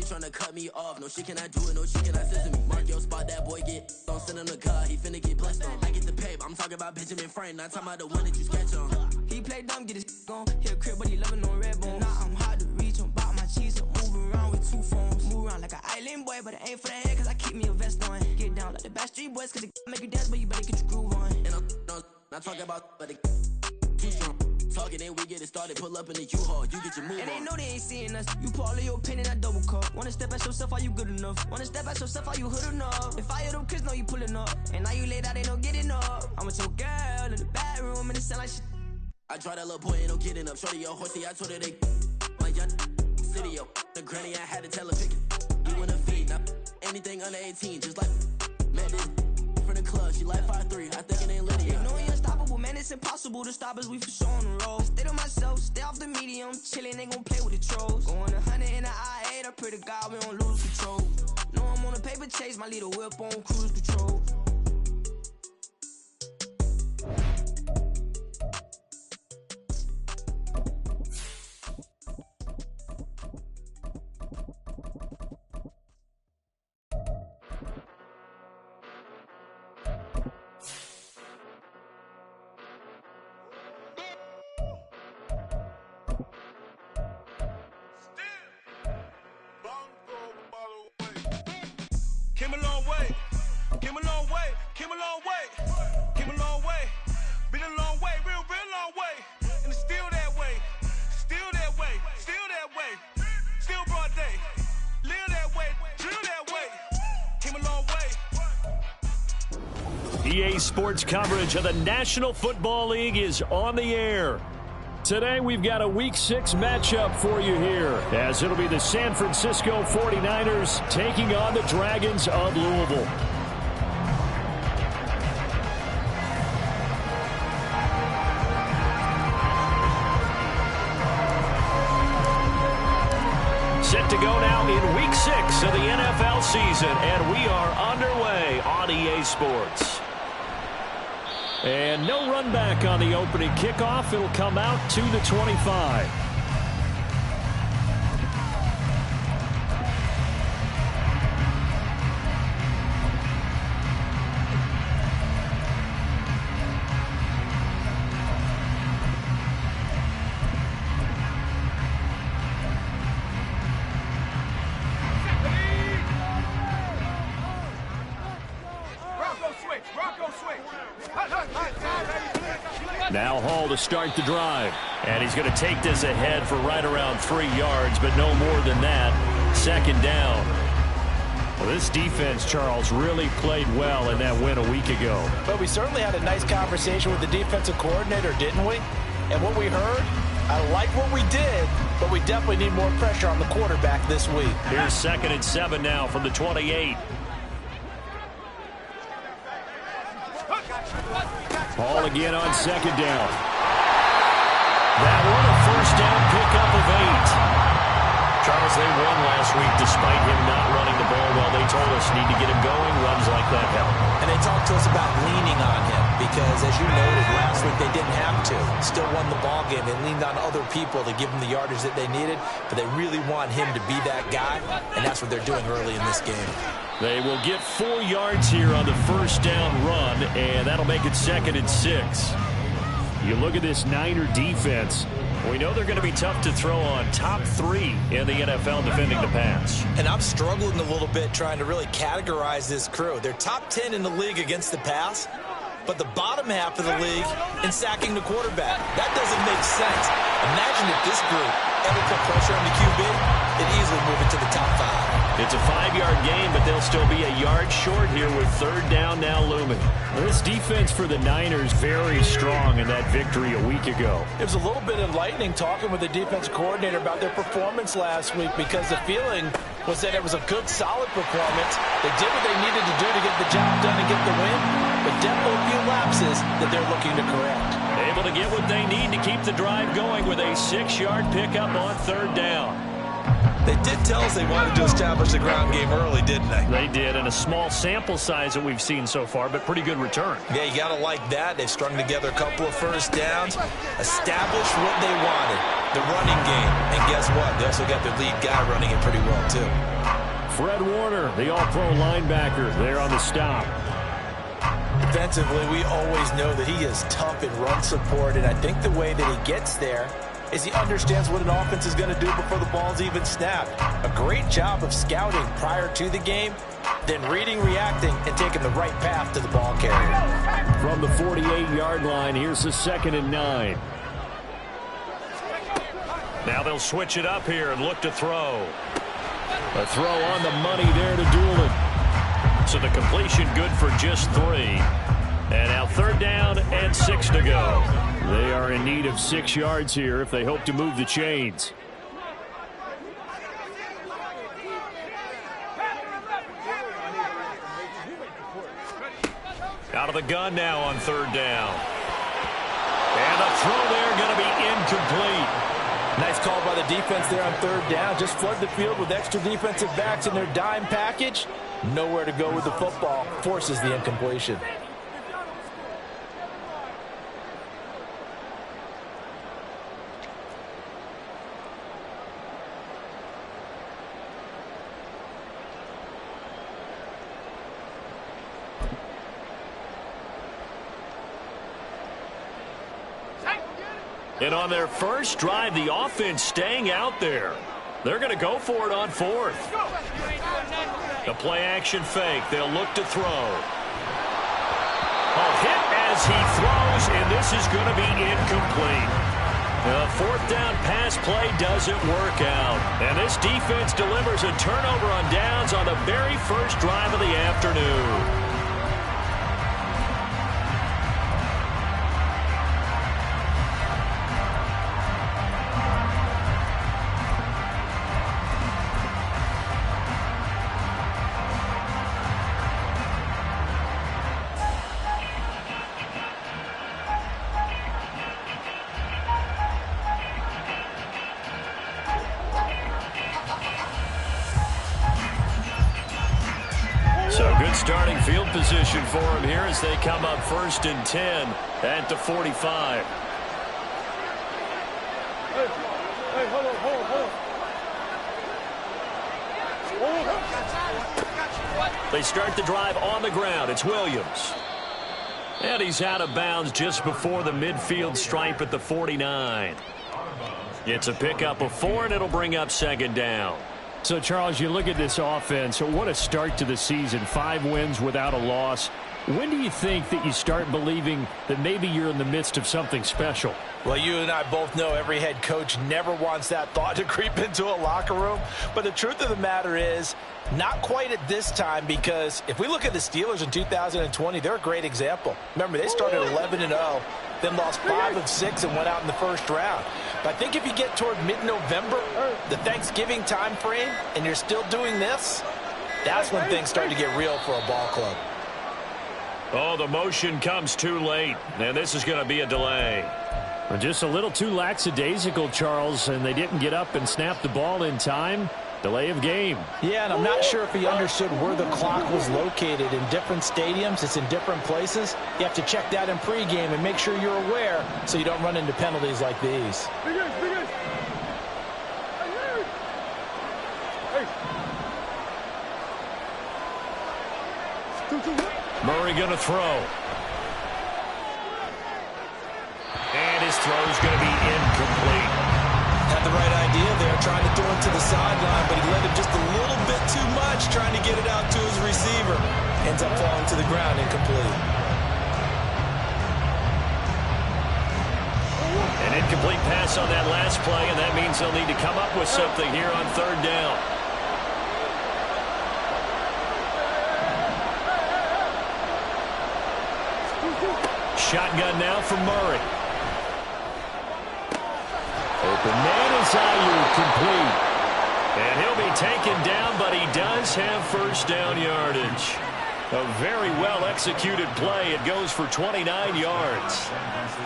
She's trying to cut me off. No, she cannot do it. No, she cannot listen to me. Mark your spot, that boy get. Don't send him to God. He finna get blessed on. I get the pay, but I'm talking about Benjamin Franklin. Not talking about the one that you sketch on. He play dumb, get his on. He a crib, but he loving on red bone. Now I'm hard to reach. I'm about my cheese. I'm moving around with 2 phones. Move around like an island boy, but it ain't for the head, cause I keep me a vest on. Get down like the Backstreet Boys, cause it make you dance, but you better get your groove on. And I'm not talking about, but it too strong. Talking and we get it started, pull up in the U-Haul, you get your move and on. they know they ain't seeing us. You pull all your opinion, I double cup. Wanna step at yourself, are you good enough? Wanna step at yourself, are you hood enough? If I hear them kids, know you pulling up. And now you laid out, they don't get enough. I'm with your girl in the bedroom, and it sound like shit. I draw that little boy, ain't no getting up. Shorty, yo, horsey, I told her they my young city, yo. The granny, I had to tell her pick it. You wanna feed, now anything under 18, just like man, this from the club, she like 5'3", I think it ain't Lydia. You know we unstoppable, man, it's impossible to stop us, we for sure on the road. Stay to myself, stay off the medium, chillin', they gon' play with the trolls. Going 100 in the I-8, I pray to God we don't lose control. Know I'm on a paper chase, my little whip on cruise control. Came a long way, came a long way, came a long way, came a long way, been a long way, real long way, and it's still that way, still that way, still that way, still broad day, live that way, drill that way, came a long way. EA Sports coverage of the National Football League is on the air. Today we've got a Week 6 matchup for you here, as it'll be the San Francisco 49ers taking on the Dragons of Louisville. Set to go now in Week 6 of the NFL season, and we are underway on EA Sports. And no run back on the opening kickoff. It'll come out to the 25. Now Hall to start the drive. And he's going to take this ahead for right around 3 yards, but no more than that. Second down. Well, this defense, Charles, really played well in that win a week ago. But we certainly had a nice conversation with the defensive coordinator, didn't we? And what we heard, I like what we did, but we definitely need more pressure on the quarterback this week. Here's 2nd and 7 now from the 28. Hall again on 2nd down. That one a first down pickup of 8. Charles, they won last week despite him not running the ball well. They told us need to get him going. Runs like that help. And they talked to us about leaning on him because, as you noted, last week they didn't have to. Still won the ball game. They leaned on other people to give them the yardage that they needed, but they really want him to be that guy, and that's what they're doing early in this game. They will get 4 yards here on the first down run, and that'll make it 2nd and 6. You look at this Niner defense. We know they're going to be tough to throw on. Top 3 in the NFL defending the pass. And I'm struggling a little bit trying to really categorize this crew. They're top 10 in the league against the pass, but the bottom half of the league in sacking the quarterback. That doesn't make sense. Imagine if this group ever put pressure on the QB, they'd easily move it to the top 5. It's a 5-yard gain, but they'll still be a yard short here with 3rd down now looming. This defense for the Niners very strong in that victory a week ago. It was a little bit enlightening talking with the defensive coordinator about their performance last week because the feeling was that it was a good, solid performance. They did what they needed to do to get the job done and get the win, but definitely a few lapses that they're looking to correct. Able to get what they need to keep the drive going with a 6-yard pickup on 3rd down. They did tell us they wanted to establish the ground game early, didn't they? They did, and a small sample size that we've seen so far, but pretty good return. Yeah, you got to like that. They've strung together a couple of first downs, established what they wanted, the running game. And guess what? They also got their lead guy running it pretty well, too. Fred Warner, the all-pro linebacker, there on the stop. Defensively, we always know that he is tough in run support, and I think the way that he gets there is he understands what an offense is going to do before the ball's even snapped. A great job of scouting prior to the game, then reading, reacting, and taking the right path to the ball carrier. From the 48-yard line, here's the 2nd and 9. Now they'll switch it up here and look to throw. A throw on the money there to Doolin. So the completion good for just 3. And now 3rd down and 6 to go. They are in need of 6 yards here if they hope to move the chains. Out of the gun now on 3rd down. And the throw there going to be incomplete. Nice call by the defense there on 3rd down. Just flood the field with extra defensive backs in their dime package. Nowhere to go with the football. Forces the incompletion. And on their first drive, the offense staying out there. They're going to go for it on 4th. The play-action fake. They'll look to throw. A hit as he throws, and this is going to be incomplete. The 4th down pass play doesn't work out. And this defense delivers a turnover on downs on the very first drive of the afternoon. So good starting field position for him here as they come up 1st and 10 at the 45. Hey, hold on. They start the drive on the ground. It's Williams. And he's out of bounds just before the midfield stripe at the 49. It's a pickup of 4, and it'll bring up 2nd down. So, Charles, you look at this offense, what a start to the season. 5 wins without a loss. When do you think that you start believing that maybe you're in the midst of something special? Well, you and I both know every head coach never wants that thought to creep into a locker room. But the truth of the matter is, not quite at this time, because if we look at the Steelers in 2020, they're a great example. Remember, they started 11-0, then lost 5 of 6 and went out in the first round. But I think if you get toward mid-November, the Thanksgiving time frame, and you're still doing this, that's when things start to get real for a ball club. Oh, the motion comes too late, and this is going to be a delay. Just a little too lackadaisical, Charles, and they didn't get up and snap the ball in time. Delay of game. Yeah, and I'm not sure if he understood where the clock was located. In different stadiums, it's in different places. You have to check that in pregame and make sure you're aware so you don't run into penalties like these. Murray going to throw. And his throw is going to be incomplete. Had the right idea there, trying to throw it to the sideline, but he led him just a little bit too much, trying to get it out to his receiver. Ends up falling to the ground, incomplete. An incomplete pass on that last play, and that means they'll need to come up with something here on 3rd down. Shotgun now for Murray. Open man is Ayuk, complete. And he'll be taken down, but he does have 1st down yardage. A very well-executed play. It goes for 29 yards.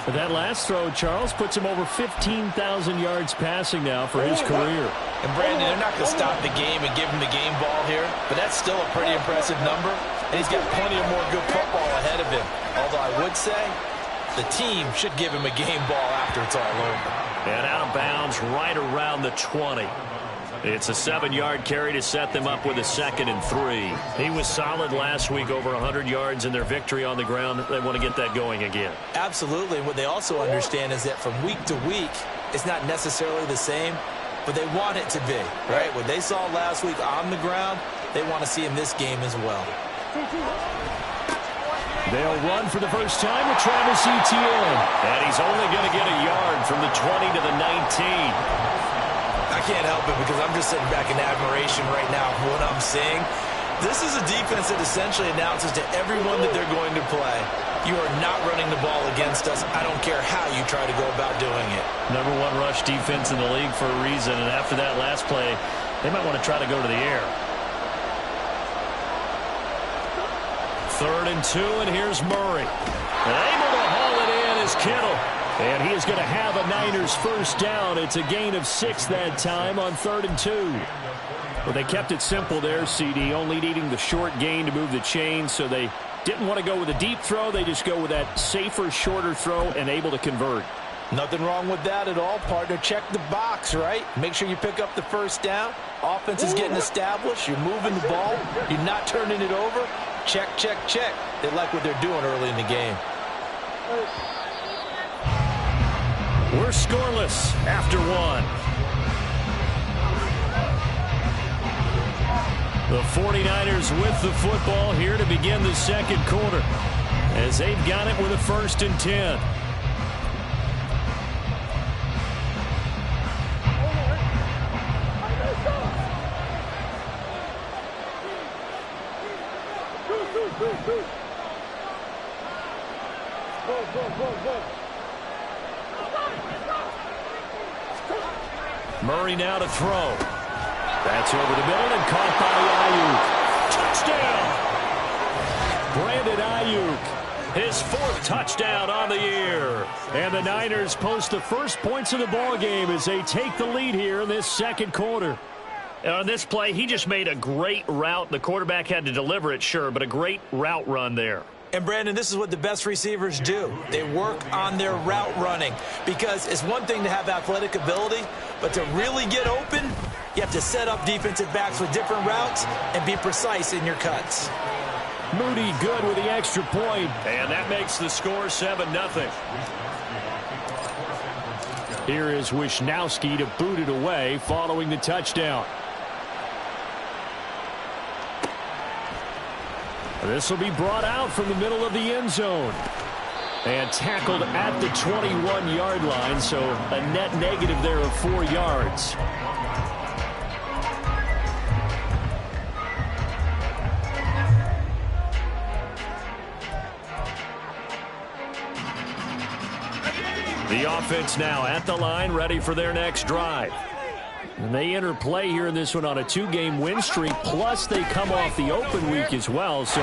But that last throw, Charles, puts him over 15,000 yards passing now for his career. And, Brandon, they're not going to stop the game and give him the game ball here, but that's still a pretty impressive number, and he's got plenty of more good football ahead of him. Although I would say the team should give him a game ball after it's all over. And out of bounds right around the 20. It's a 7-yard carry to set them up with a 2nd and 3. He was solid last week, over 100 yards in their victory on the ground. They want to get that going again. Absolutely. What they also understand is that from week to week, it's not necessarily the same, but they want it to be, right? What they saw last week on the ground, they want to see in this game as well. They'll run for the first time with Travis Etienne. And he's only going to get a yard from the 20 to the 19. I can't help it because I'm just sitting back in admiration right now for what I'm seeing. This is a defense that essentially announces to everyone that they're going to play, you are not running the ball against us. I don't care how you try to go about doing it. #1 rush defense in the league for a reason, and after that last play, they might want to try to go to the air. 3rd and 2, and here's Murray. And able to haul it in is Kittle. And he is going to have a Niners first down. It's a gain of 6 that time on 3rd and 2. Well, they kept it simple there, CD, only needing the short gain to move the chains, so they didn't want to go with a deep throw. They just go with that safer, shorter throw and able to convert. Nothing wrong with that at all, partner. Check the box, right? Make sure you pick up the first down. Offense is getting established. You're moving the ball. You're not turning it over. Check, check, check. They like what they're doing early in the game. We're scoreless after 1. The 49ers with the football here to begin the second quarter, as they've got it with a 1st and 10. Murray now to throw. That's over the middle and caught by Ayuk. Touchdown! Brandon Ayuk, his 4th touchdown on the year. And the Niners post the first points of the ball game as they take the lead here in this second quarter. On this play, he just made a great route. The quarterback had to deliver it, sure, but a great route run there. And, Brandon, this is what the best receivers do. They work on their route running, because it's one thing to have athletic ability, but to really get open, you have to set up defensive backs with different routes and be precise in your cuts. Moody good with the extra point, and that makes the score 7-0. Here is Wisnowski to boot it away following the touchdown. This will be brought out from the middle of the end zone and tackled at the 21-yard line, so a net negative there of 4 yards. The offense now at the line, ready for their next drive. And they enter play here in this one on a 2-game win streak, plus they come off the open week as well. So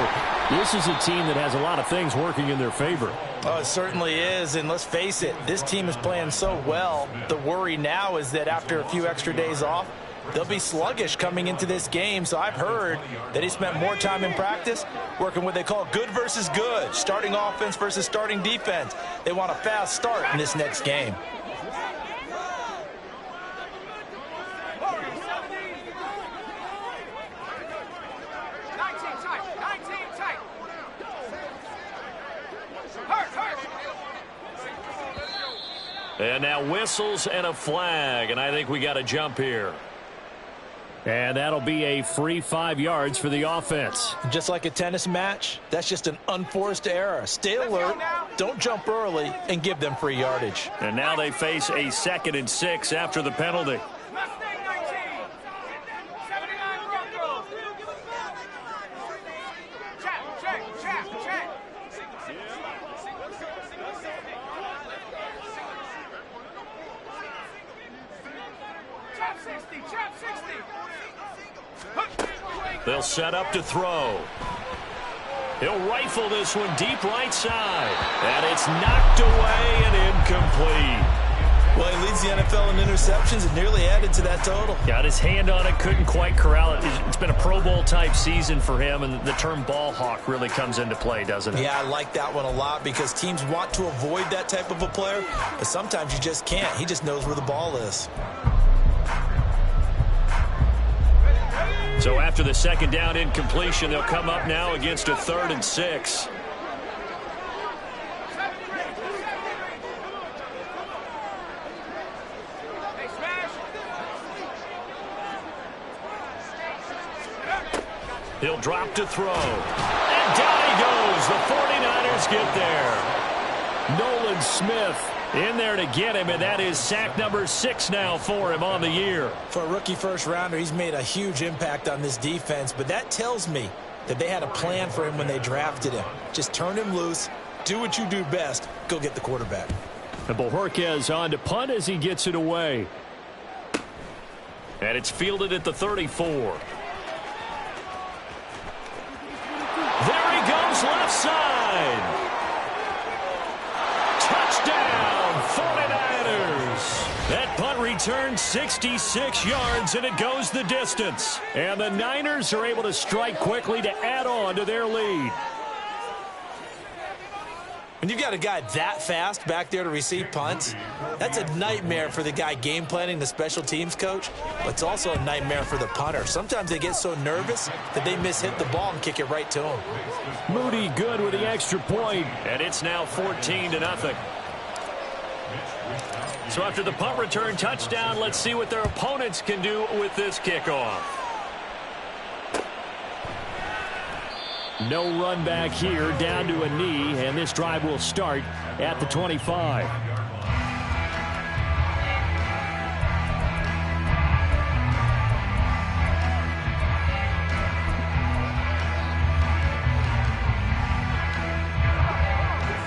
this is a team that has a lot of things working in their favor. Oh, it certainly is, and let's face it, this team is playing so well. The worry now is that after a few extra days off, they'll be sluggish coming into this game. So I've heard that he spent more time in practice working what they call good versus good, starting offense versus starting defense. They want a fast start in this next game. And now whistles and a flag, and I think we got a jump here. And that'll be a free 5 yards for the offense. Just like a tennis match, that's just an unforced error. Stay alert, don't jump early, and give them free yardage. And now they face a 2nd and 6 after the penalty. They'll set up to throw. He'll rifle this one deep right side. And it's knocked away and incomplete. Well, he leads the NFL in interceptions and nearly added to that total. Got his hand on it, couldn't quite corral it. It's been a Pro Bowl-type season for him, and the term ball hawk really comes into play, doesn't it? Yeah, I like that one a lot because teams want to avoid that type of a player, but sometimes you just can't. He just knows where the ball is. after the second down incompletion. They'll come up now against a 3rd and 6. He'll drop to throw. And down he goes. The 49ers get there. Nolan Smith in there to get him, and that is sack number 6 now for him on the year. For a rookie first-rounder, he's made a huge impact on this defense, but that tells me that they had a plan for him when they drafted him. Just turn him loose, do what you do best, go get the quarterback. And Bojorquez on to punt as he gets it away. And it's fielded at the 34. There he goes, left side. Touchdown, 49ers. That punt returns 66 yards, and it goes the distance. And the Niners are able to strike quickly to add on to their lead. When you've got a guy that fast back there to receive punts, that's a nightmare for the guy game planning, the special teams coach, but it's also a nightmare for the punter. Sometimes they get so nervous that they mishit the ball and kick it right to him. Moody good with the extra point, and it's now 14-0. So after the punt return touchdown, let's see what their opponents can do with this kickoff. No run back here, down to a knee, and this drive will start at the 25.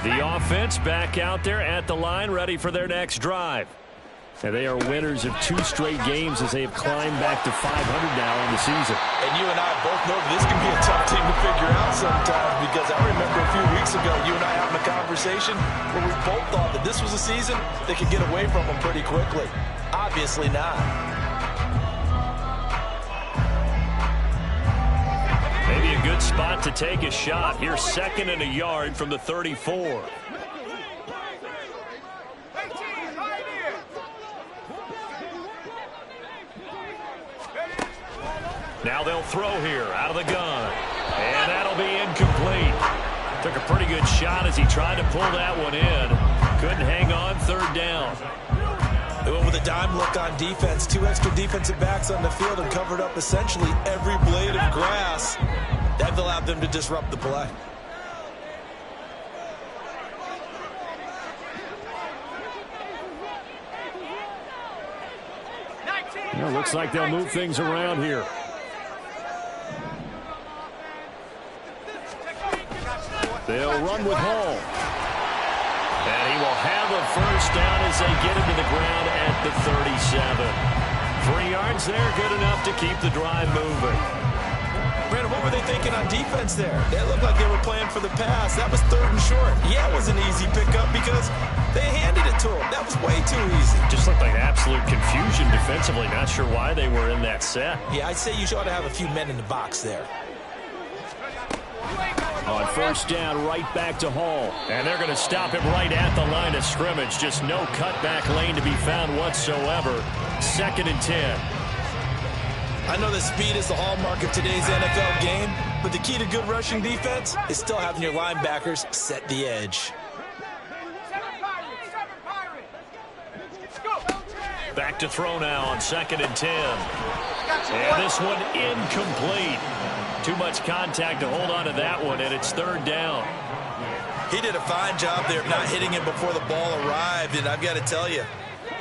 The offense back out there at the line, ready for their next drive. And they are winners of 2 straight games as they have climbed back to 500 now in the season. And you and I both know this can be a tough team to figure out sometimes, because I remember a few weeks ago you and I having a conversation where we both thought that this was a season that could get away from them pretty quickly. Obviously not. Maybe a good spot to take a shot. Here's 2nd and a yard from the 34. Now they'll throw here out of the gun. And that'll be incomplete. Took a pretty good shot as he tried to pull that one in. Couldn't hang on, 3rd down. They went with a dime look on defense. 2 extra defensive backs on the field and covered up essentially every blade of grass. That allowed them to disrupt the play. Well, looks like they'll move things around here. They'll run with Hall. And he will have a first down as they get him to the ground at the 37. 3 yards there, good enough to keep the drive moving. Brandon, what were they thinking on defense there? They looked like they were playing for the pass. That was 3rd and short. Yeah, it was an easy pickup because they handed it to him. That was way too easy. Just looked like absolute confusion defensively. Not sure why they were in that set. Yeah, I'd say you ought to have a few men in the box there. On first down, right back to Hall. And they're going to stop him right at the line of scrimmage. Just no cutback lane to be found whatsoever. 2nd and 10. I know that speed is the hallmark of today's NFL game, but the key to good rushing defense is still having your linebackers set the edge. Back to throw now on 2nd and 10. And this one incomplete. Too much contact to hold on to that one, and it's 3rd down. He did a fine job there of not hitting him before the ball arrived, and I've got to tell you,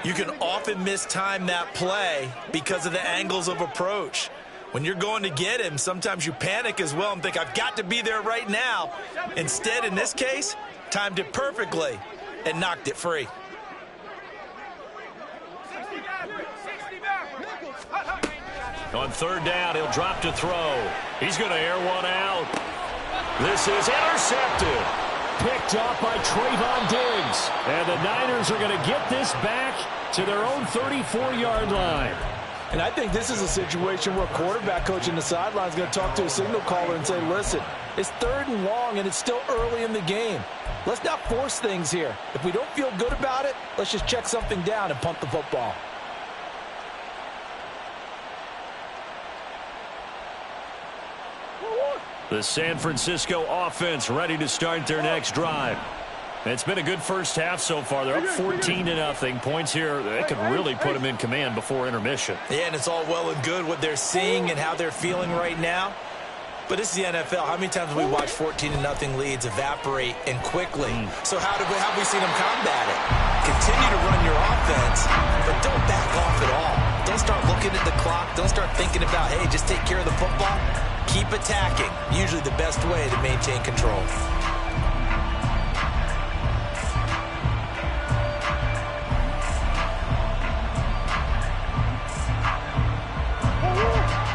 you can often mistime that play because of the angles of approach. When you're going to get him, sometimes you panic as well and think, I've got to be there right now. Instead, in this case, timed it perfectly and knocked it free. On 3rd down, he'll drop to throw. He's going to air one out. This is intercepted. Picked off by Trayvon Diggs. And the Niners are going to get this back to their own 34-yard line. And I think this is a situation where a quarterback coach in the sideline is going to talk to a signal caller and say, listen, it's 3rd and long and it's still early in the game. Let's not force things here. If we don't feel good about it, let's just check something down and punt the football. The San Francisco offense ready to start their next drive. It's been a good first half so far. They're up 14-0. Points here that could really put them in command before intermission. Yeah, and it's all well and good what they're seeing and how they're feeling right now. But this is the NFL. How many times have we watched 14-0 leads evaporate and quickly? So how have we seen them combat it? Continue to run your offense, but don't back off at all. Don't start looking at the clock. Don't start thinking about, hey, just take care of the football. Keep attacking. Usually the best way to maintain control.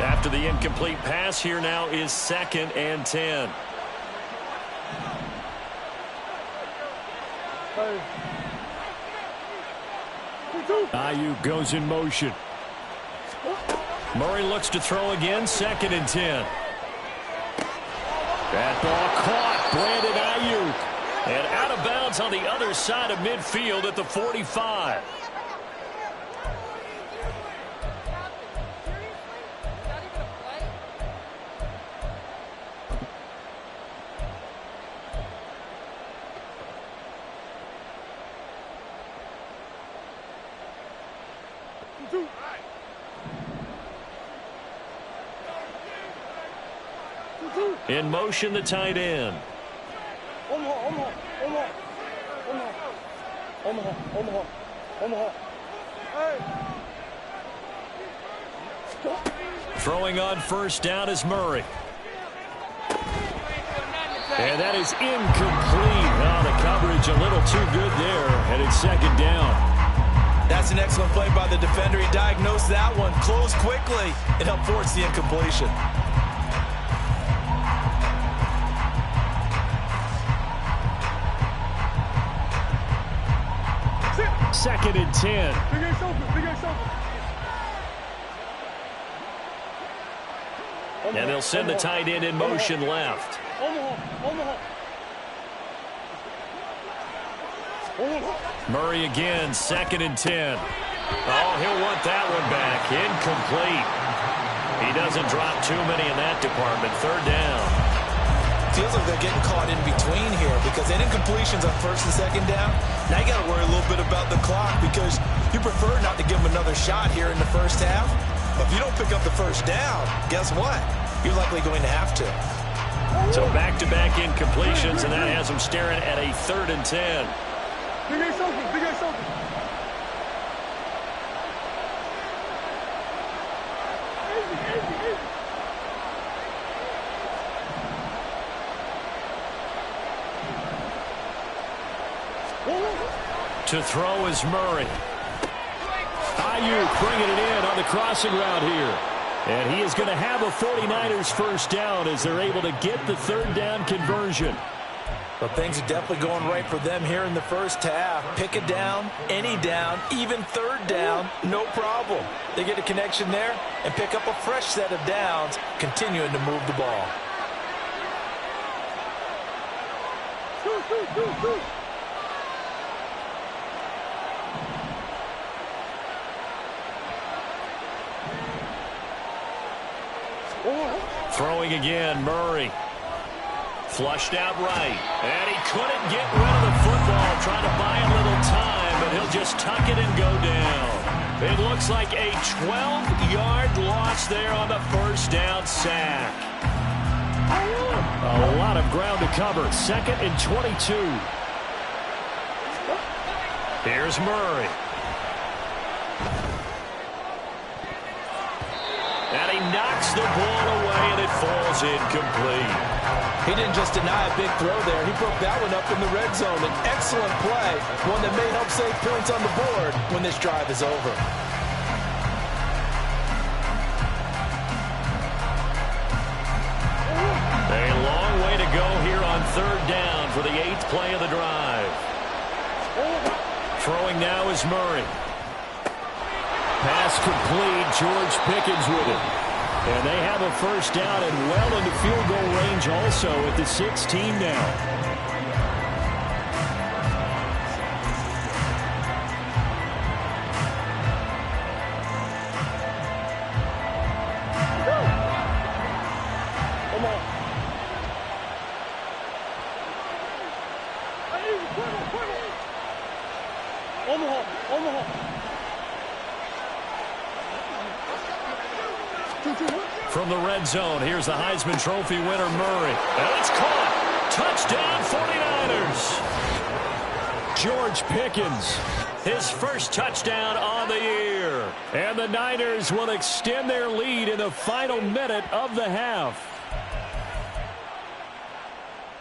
After the incomplete pass, here now is 2nd and 10. Ayuk goes in motion. Murray looks to throw again, 2nd and 10. That ball caught, Brandon Ayuk. And out of bounds on the other side of midfield at the 45. In motion, the tight end. Throwing on first down is Murray. And that is incomplete. Oh, the coverage a little too good there, and it's 2nd down. That's an excellent play by the defender. He diagnosed that one, closed quickly, and helped force the incompletion. 2nd and 10. And they'll send the tight end in motion left. Murray again, 2nd and 10. Oh, he'll want that one back. Incomplete. He doesn't drop too many in that department. 3rd down. Feels like they're getting caught in between here because they didn't completions on 1st and 2nd down. Now you got to worry a little bit about the clock because you prefer not to give them another shot here in the first half. But if you don't pick up the 1st down, guess what? You're likely going to have to. So back-to-back incompletions, and that has them staring at a 3rd and 10. To throw is Murray. Ayuk bringing it in on the crossing route here. And he is going to have a 49ers first down as they're able to get the 3rd down conversion. But things are definitely going right for them here in the first half. Pick a down, any down, even 3rd down, no problem. They get a connection there and pick up a fresh set of downs, continuing to move the ball. Throwing again, Murray. Flushed out right. And he couldn't get rid of the football, trying to buy a little time, but he'll just tuck it and go down. It looks like a 12-yard loss there on the 1st down sack. A lot of ground to cover. 2nd and 22. Here's Murray. And he knocks the ball away, and it falls incomplete. He didn't just deny a big throw there. He broke that one up in the red zone. An excellent play, one that may help save points on the board when this drive is over. A long way to go here on 3rd down for the 8th play of the drive. Throwing now is Murray. Pass complete. George Pickens with it. And they have a first down and well into field goal range also at the 16 now. From the red zone, here's the Heisman Trophy winner, Murray. And it's caught. Touchdown, 49ers. George Pickens, his first touchdown on the year. And the Niners will extend their lead in the final minute of the half.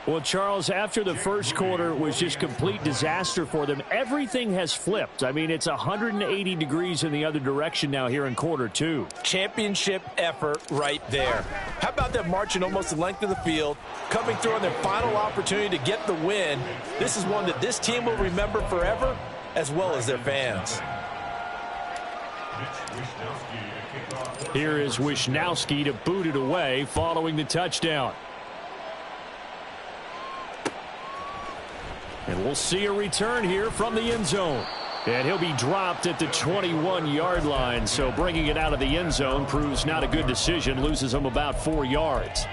Well, Charles, after the first quarter was just complete disaster for them, everything has flipped. I mean, it's 180 degrees in the other direction now here in quarter two. Championship effort right there. How about them marching almost the length of the field, coming through on their final opportunity to get the win? This is one that this team will remember forever, as well as their fans. Here is Wisnowski to boot it away following the touchdown. And we'll see a return here from the end zone. And he'll be dropped at the 21-yard line. So bringing it out of the end zone proves not a good decision. Loses him about 4 yards.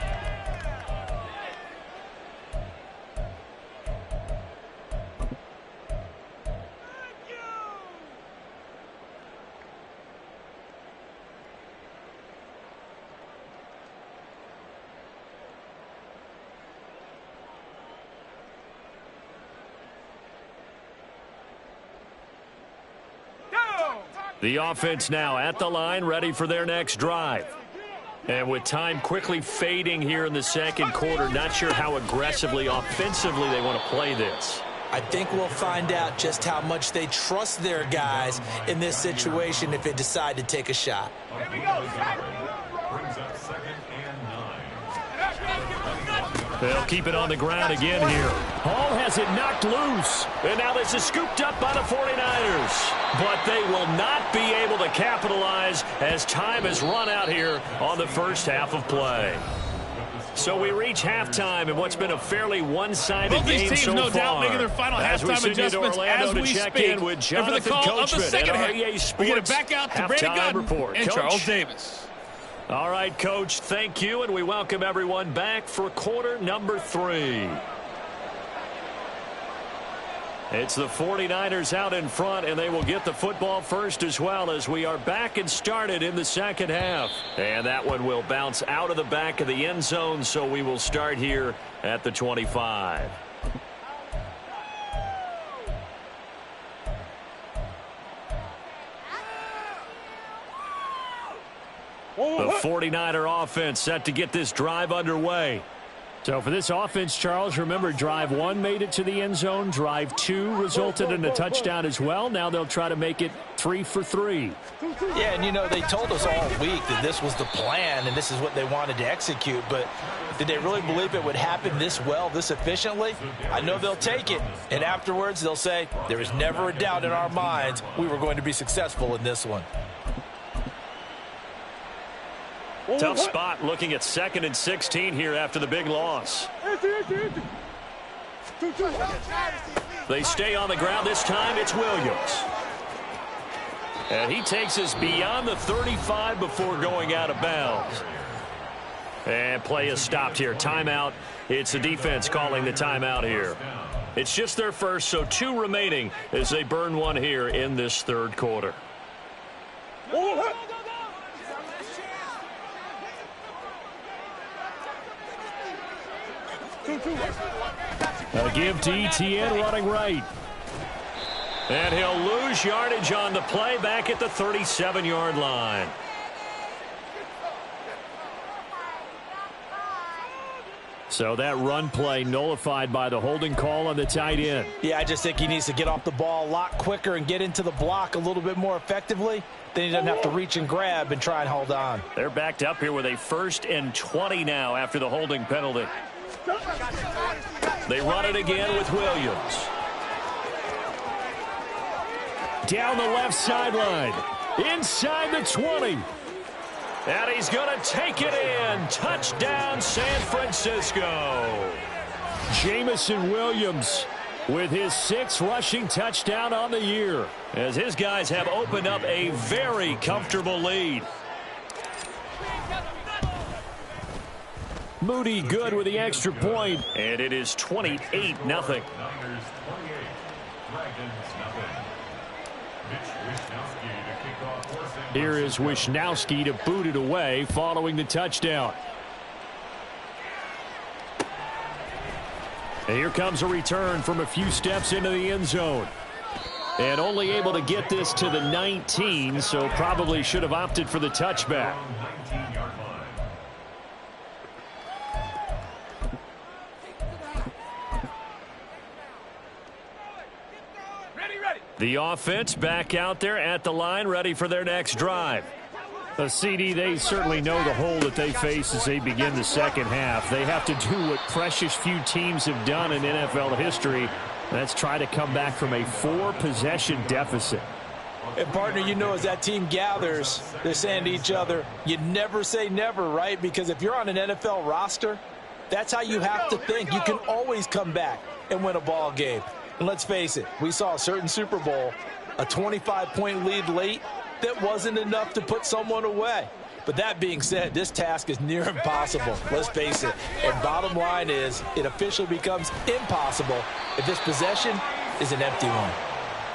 The offense now at the line, ready for their next drive. And with time quickly fading here in the second quarter, not sure how aggressively, offensively they want to play this. I think we'll find out just how much they trust their guys in this situation if they decide to take a shot. Here we go. They'll keep it on the ground again here. Hall has it knocked loose. And now this is scooped up by the 49ers. But they will not be able to capitalize as time has run out here on the first half of play. So we reach halftime in what's been a fairly one-sided game teams, so no far. doubt, making their final halftime adjustments as we speak. With and for the call of the second half, we get it Sports back out to Brandon Godden report. and Coach. Charles Davis. All right, Coach, thank you, and we welcome everyone back for quarter number 3. It's the 49ers out in front, and they will get the football first as well as we are back and started in the second half. And that one will bounce out of the back of the end zone, so we will start here at the 25. The 49er offense set to get this drive underway. So for this offense, Charles, remember drive 1 made it to the end zone. Drive 2 resulted in a touchdown as well. Now they'll try to make it 3 for 3. Yeah, and you know, they told us all week that this was the plan and this is what they wanted to execute. But did they really believe it would happen this well, this efficiently? I know they'll take it. And afterwards, they'll say, there is never a doubt in our minds we were going to be successful in this one. Tough spot looking at 2nd and 16 here after the big loss. They stay on the ground. This time it's Williams. And he takes us beyond the 35 before going out of bounds. And play is stopped here. Timeout. It's the defense calling the timeout here. It's just their first, so 2 remaining as they burn one here in this third quarter. A give to Etienne running right. And he'll lose yardage on the play back at the 37-yard line. So that run play nullified by the holding call on the tight end. Yeah, I just think he needs to get off the ball a lot quicker and get into the block a little bit more effectively. Then he doesn't have to reach and grab and try and hold on. They're backed up here with a 1st and 20 now after the holding penalty. They run it again with Williams. Down the left sideline. Inside the 20. And he's going to take it in. Touchdown, San Francisco. Jamison Williams with his 6th rushing touchdown on the year, as his guys have opened up a very comfortable lead. Moody good with the extra point, and it is 28-0. Here is Wisnowski to boot it away following the touchdown. And here comes a return from a few steps into the end zone. And only able to get this to the 19, so probably should have opted for the touchback. The offense back out there at the line, ready for their next drive. A CD, they certainly know the hole that they face as they begin the second half. They have to do what precious few teams have done in NFL history. That's try to come back from a 4-possession deficit. And, partner, you know, as that team gathers, they're saying to each other, you never say never, right? Because if you're on an NFL roster, that's how you have to think. You can always come back and win a ball game. And let's face it, we saw a certain Super Bowl, a 25-point lead late, that wasn't enough to put someone away. But that being said, this task is near impossible. Let's face it. And bottom line is, it officially becomes impossible if this possession is an empty one.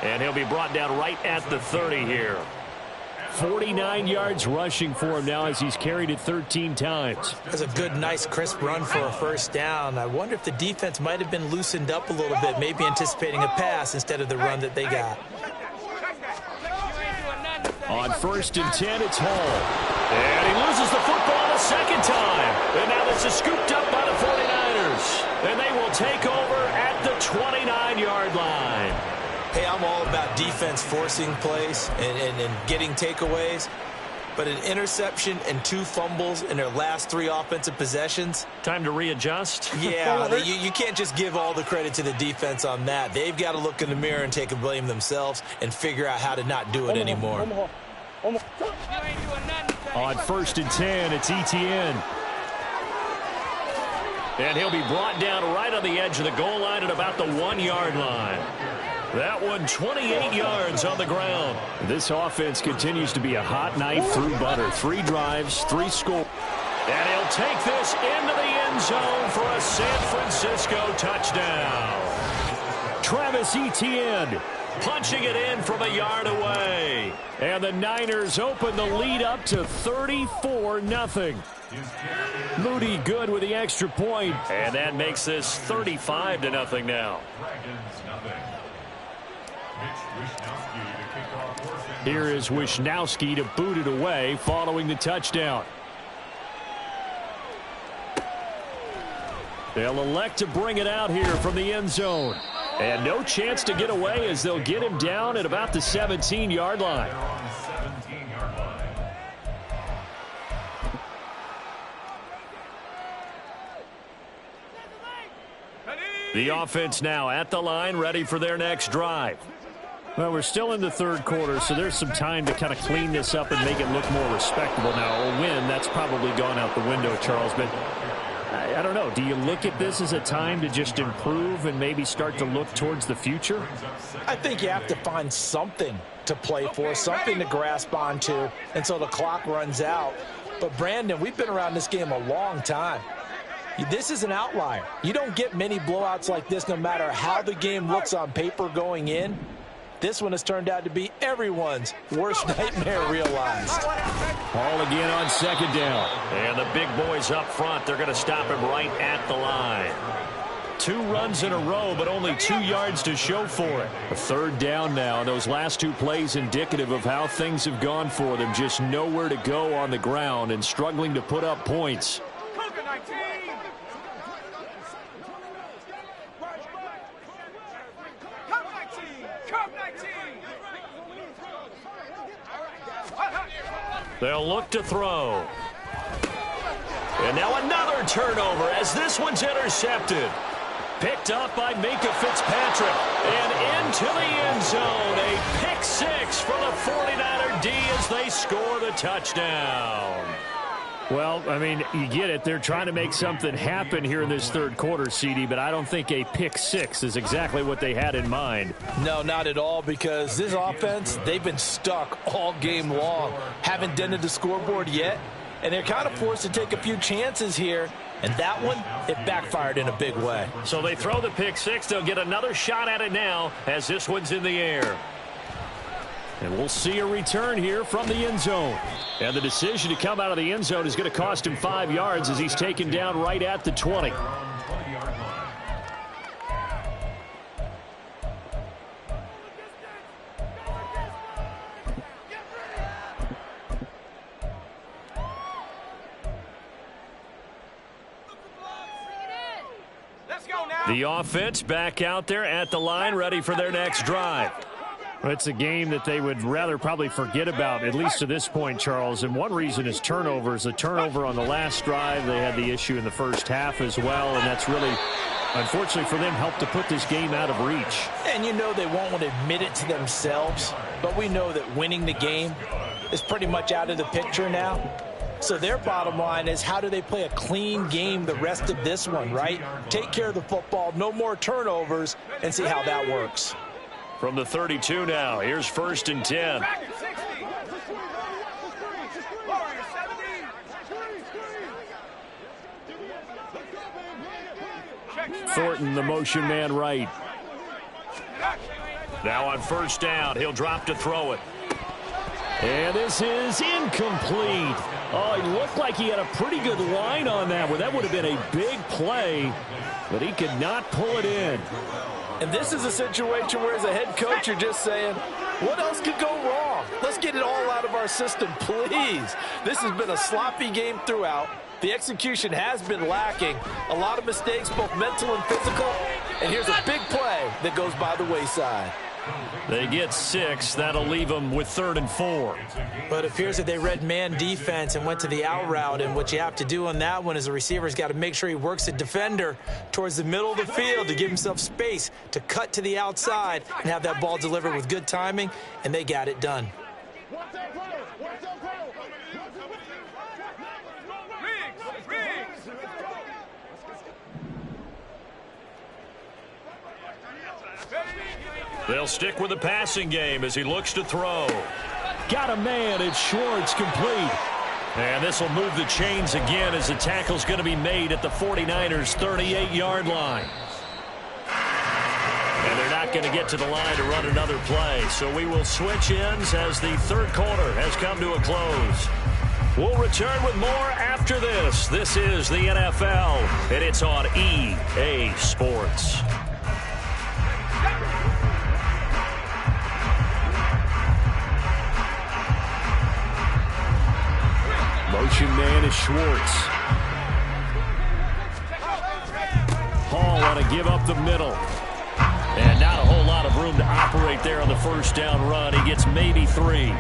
And he'll be brought down right at the 30 here. 49 yards rushing for him now as he's carried it 13 times. That's a good, nice, crisp run for a first down. I wonder if the defense might have been loosened up a little bit, maybe anticipating a pass instead of the run that they got. On 1st and 10, it's Hall. And he loses the football a second time. And now this is scooped up by the 49ers. And they will take over at the 29-yard line. Hey, I'm all about defense forcing plays and getting takeaways. But an interception and 2 fumbles in their last 3 offensive possessions. Time to readjust? Yeah, you can't just give all the credit to the defense on that. They've got to look in the mirror and take a blame themselves and figure out how to not do it anymore. On 1st and 10, it's Etienne. And he'll be brought down right on the edge of the goal line at about the 1-yard line. That one 28 yards on the ground. This offense continues to be a hot knife through butter. 3 drives, 3 scores. And he'll take this into the end zone for a San Francisco touchdown. Travis Etienne punching it in from a yard away. And the Niners open the lead up to 34-0. Moody good with the extra point. And that makes this 35-0 now. Here is Wisnowski to boot it away following the touchdown. They'll elect to bring it out here from the end zone. And no chance to get away as they'll get him down at about the 17-yard line. The offense now at the line, ready for their next drive. Well, we're still in the third quarter, so there's some time to kind of clean this up and make it look more respectable now. A win, that's probably gone out the window, Charles, but I don't know. Do you look at this as a time to just improve and maybe start to look towards the future? I think you have to find something to play for, something to grasp onto until the clock runs out. But, Brandon, we've been around this game a long time. This is an outlier. You don't get many blowouts like this no matter how the game looks on paper going in. This one has turned out to be everyone's worst nightmare realized. Ball again on 2nd down. And the big boys up front, they're going to stop him right at the line. 2 runs in a row, but only 2 yards to show for it. A 3rd down now. Those last 2 plays indicative of how things have gone for them. Just nowhere to go on the ground and struggling to put up points. They'll look to throw. And now another turnover as this one's intercepted. Picked up by Minkah Fitzpatrick. And into the end zone. A pick 6 for the 49er D as they score the touchdown. Well, I mean, you get it. They're trying to make something happen here in this third quarter, CD, but I don't think a pick 6 is exactly what they had in mind. No, not at all, because this offense, they've been stuck all game long. Haven't dented the scoreboard yet, and they're kind of forced to take a few chances here And that one, it backfired in a big way. So they throw the pick six. They'll get another shot at it now as this one's in the air. And we'll see a return here from the end zone. And the decision to come out of the end zone is going to cost him 5 yards as he's taken down right at the 20. The offense back out there at the line, ready for their next drive. Well, it's a game that they would rather probably forget about, at least to this point, Charles. And one reason is turnovers. A turnover on the last drive. They had the issue in the first half as well, and that's really, unfortunately for them, helped to put this game out of reach. And you know they won't want to admit it to themselves, but we know that winning the game is pretty much out of the picture now. So their bottom line is, how do they play a clean game the rest of this one, right? Take care of the football, no more turnovers, and see how that works. From the 32 now, here's 1st and 10. Thornton, the motion man right. Now on 1st down, he'll drop to throw it. And this is incomplete. Oh, it looked like he had a pretty good line on that one. That would have been a big play, but he could not pull it in. And this is a situation where, as a head coach, you're just saying, what else could go wrong? Let's get it all out of our system, please. This has been a sloppy game throughout. The execution has been lacking. A lot of mistakes, both mental and physical. And here's a big play that goes by the wayside. They get 6. That'll leave them with 3rd and 4. But it appears that they read man defense and went to the out route. And what you have to do on that one is the receiver's got to make sure he works the defender towards the middle of the field to give himself space to cut to the outside and have that ball delivered with good timing. And they got it done. They'll stick with the passing game as he looks to throw. Got a man. It's Schwartz, complete. And this will move the chains again as the tackle's going to be made at the 49ers' 38-yard line. And they're not going to get to the line to run another play. So we will switch ends as the 3rd quarter has come to a close. We'll return with more after this. This is the NFL, and it's on EA Sports. Motion man is Schwartz. Hall want to give up the middle. And not a whole lot of room to operate there on the 1st down run. He gets maybe 3.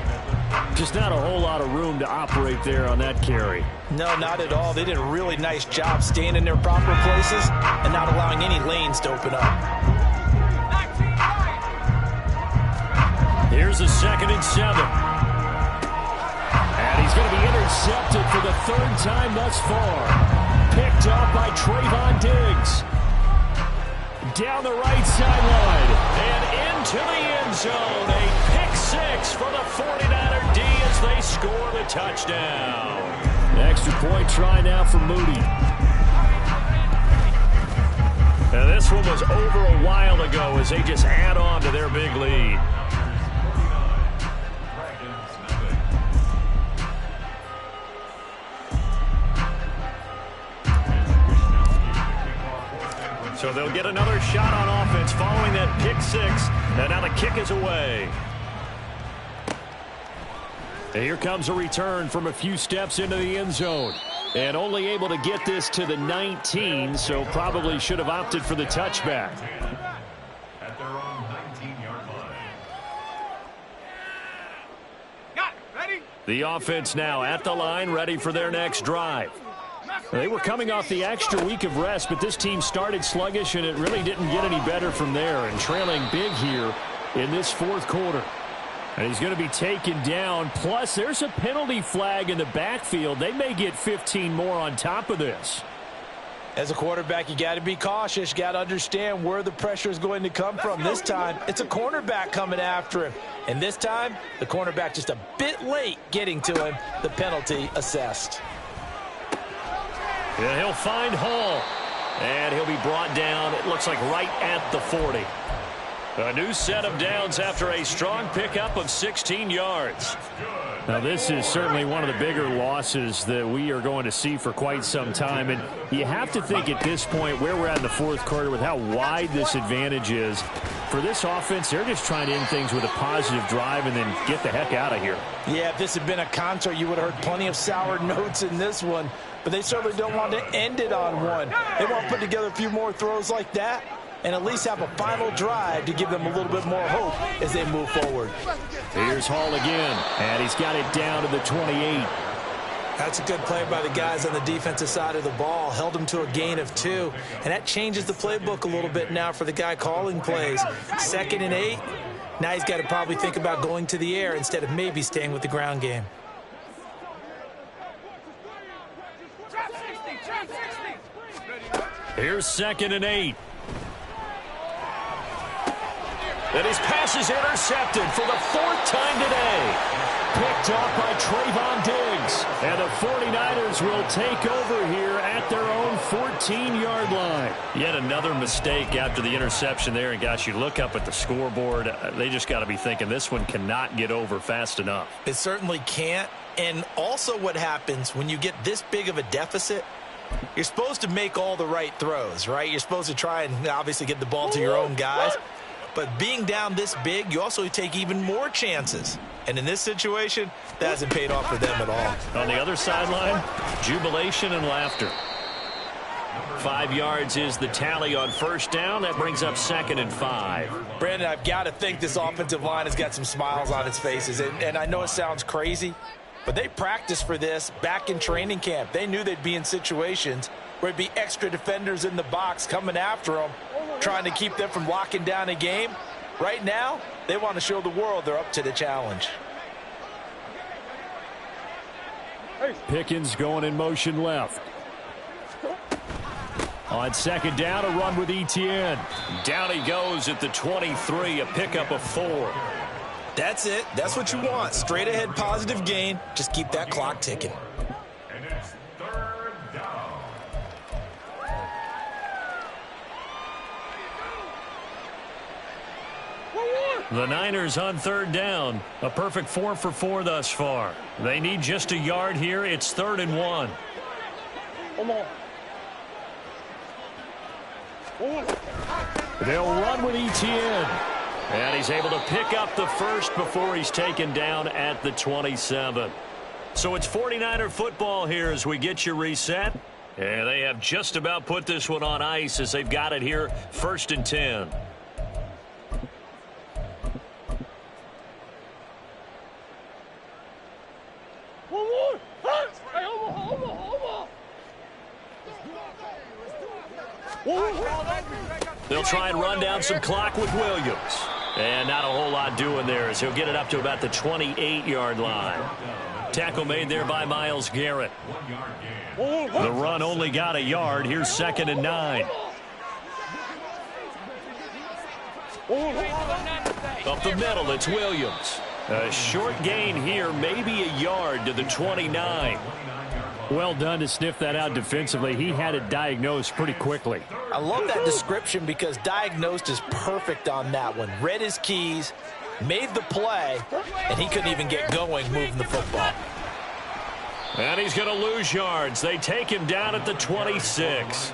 Just not a whole lot of room to operate there on that carry. No, not at all. They did a really nice job staying in their proper places and not allowing any lanes to open up. Here's a 2nd and 7. And he's going to be intercepted for the 3rd time thus far. Picked up by Trayvon Diggs. Down the right sideline and into the end zone. A pick 6 for the 49er D as they score the touchdown. Extra point try now for Moody. And this one was over a while ago as they just add on to their big lead. So they'll get another shot on offense following that pick 6. And now the kick is away. And here comes a return from a few steps into the end zone. And only able to get this to the 19, so probably should have opted for the touchback. At their own 19-yard line. Got it. Ready? The offense now at the line, ready for their next drive. They were coming off the extra week of rest, but this team started sluggish, and it really didn't get any better from there, and trailing big here in this 4th quarter. And he's going to be taken down. Plus, there's a penalty flag in the backfield. They may get 15 more on top of this. As a quarterback, you got to be cautious. You got to understand where the pressure is going to come from. This time, it's a cornerback coming after him. And this time, the cornerback just a bit late getting to him. The penalty assessed. And he'll find Hall. And he'll be brought down, it looks like right at the 40. A new set of downs after a strong pickup of 16 yards. Now, this is certainly one of the bigger losses that we are going to see for quite some time. And you have to think at this point where we're at in the fourth quarter with how wide this advantage is. For this offense, they're just trying to end things with a positive drive and then get the heck out of here. Yeah, if this had been a concert, you would have heard plenty of sour notes in this one. But they certainly don't want to end it on one. They want to put together a few more throws like that and at least have a final drive to give them a little bit more hope as they move forward. Here's Hall again, and he's got it down to the 28. That's a good play by the guys on the defensive side of the ball. Held them to a gain of 2, and that changes the playbook a little bit now for the guy calling plays. 2nd and 8. Now he's got to probably think about going to the air instead of maybe staying with the ground game. Here's 2nd and 8. And his pass is intercepted for the 4th time today. Picked off by Trayvon Diggs. And the 49ers will take over here at their own 14-yard line. Yet another mistake after the interception there. And, gosh, you look up at the scoreboard. They just got to be thinking this one cannot get over fast enough. It certainly can't. And also what happens when you get this big of a deficit, you're supposed to make all the right throws, right? You're supposed to try and obviously get the ball to your own guys. But being down this big, you also take even more chances. And in this situation, that hasn't paid off for them at all. On the other sideline, jubilation and laughter. 5 yards is the tally on first down. That brings up 2nd and 5. Brandon, I've got to think this offensive line has got some smiles on its faces. And I know it sounds crazy, but they practiced for this back in training camp. They knew they'd be in situations where it'd be extra defenders in the box coming after them, trying to keep them from locking down a game. Right now, they want to show the world they're up to the challenge. Pickens going in motion left. On 2nd down, a run with Etienne. Down he goes at the 23, a pickup of 4. That's it. That's what you want. Straight ahead positive gain. Just keep that clock ticking. And it's 3rd down. The Niners on 3rd down. A perfect 4 for 4 thus far. They need just a yard here. It's 3rd and 1. They'll run with Etienne. And he's able to pick up the first before he's taken down at the 27. So it's 49er football here as we get you reset. And they have just about put this one on ice as they've got it here 1st and 10. They'll try and run down some clock with Williams. And not a whole lot doing there as he'll get it up to about the 28-yard line. Tackle made there by Myles Garrett. The run only got a yard. Here's 2nd and 9. Up the middle, it's Williams. A short gain here, maybe a yard to the 29. Well done to sniff that out defensively. He had it diagnosed pretty quickly. I love that description because diagnosed is perfect on that one. Read his keys, made the play, and he couldn't even get going moving the football. And he's going to lose yards. They take him down at the 26.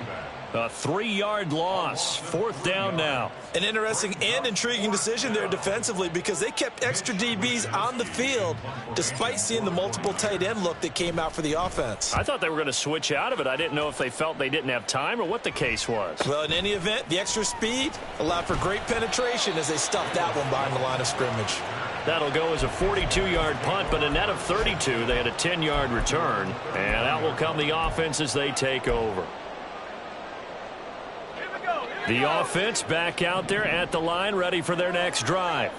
A 3-yard loss. 4th down now. An interesting and intriguing decision there defensively because they kept extra DBs on the field despite seeing the multiple tight end look that came out for the offense. I thought they were going to switch out of it. I didn't know if they felt they didn't have time or what the case was. Well, in any event, the extra speed allowed for great penetration as they stuffed that one behind the line of scrimmage. That'll go as a 42-yard punt, but a net of 32. They had a 10-yard return, and out will come the offense as they take over. The offense back out there at the line, ready for their next drive.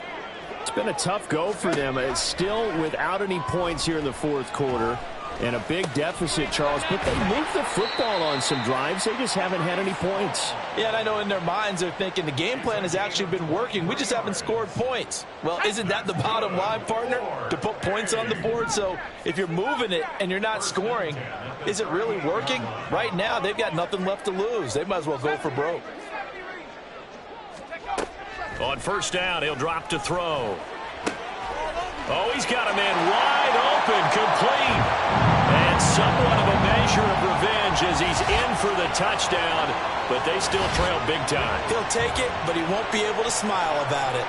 It's been a tough go for them. It's still without any points here in the fourth quarter. And a big deficit, Charles, but they moved the football on some drives. They just haven't had any points. Yeah, and I know in their minds they're thinking the game plan has actually been working. We just haven't scored points. Well, isn't that the bottom line, partner? To put points on the board? So if you're moving it and you're not scoring, is it really working? Right now, they've got nothing left to lose. They might as well go for broke. On first down, he'll drop to throw. Oh, he's got a man wide open, complete. And somewhat of a measure of revenge as he's in for the touchdown, but they still trail big time. He'll take it, but he won't be able to smile about it.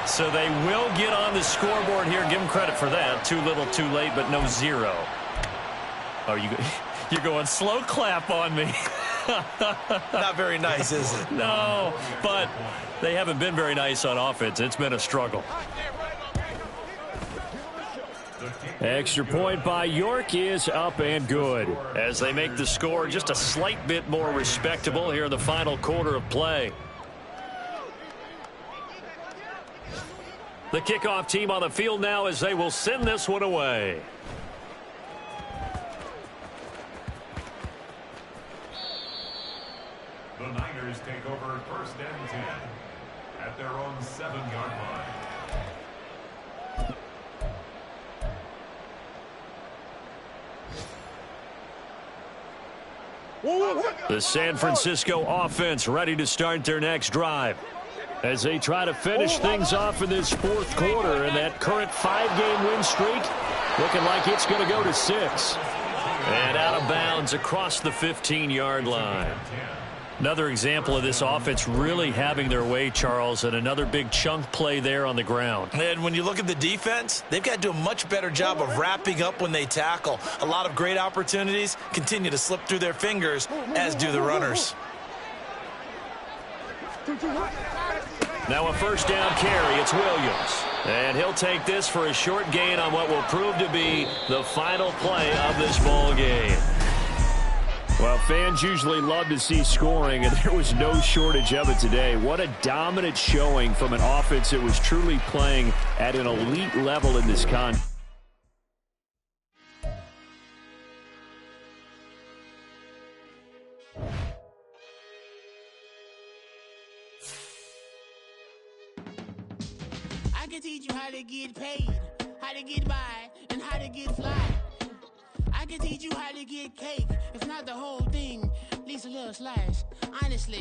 So they will get on the scoreboard here. Give him credit for that. Too little, too late, but no zero. Oh, you're going slow clap on me. Not very nice, is it? No, but they haven't been very nice on offense. It's been a struggle. Extra point by York is up and good, as they make the score just a slight bit more respectable here in the final quarter of play. The kickoff team on the field now as they will send this one away. The Niners take over first and 10 at their own 7-yard line. The San Francisco offense ready to start their next drive as they try to finish things off in this fourth quarter, and that current 5-game win streak looking like it's going to go to 6. And out of bounds across the 15-yard line. Another example of this offense really having their way, Charles, and another big chunk play there on the ground. And when you look at the defense, they've got to do a much better job of wrapping up when they tackle. A lot of great opportunities continue to slip through their fingers, as do the runners. Now a first down carry. It's Williams. And he'll take this for a short gain on what will prove to be the final play of this ball game. Well, fans usually love to see scoring, and there was no shortage of it today. What a dominant showing from an offense that was truly playing at an elite level in this contest. I can teach you how to get paid, how to get by, and how to get fly. I can teach you how to get cake, if not the whole thing, at least a little slice. Honestly.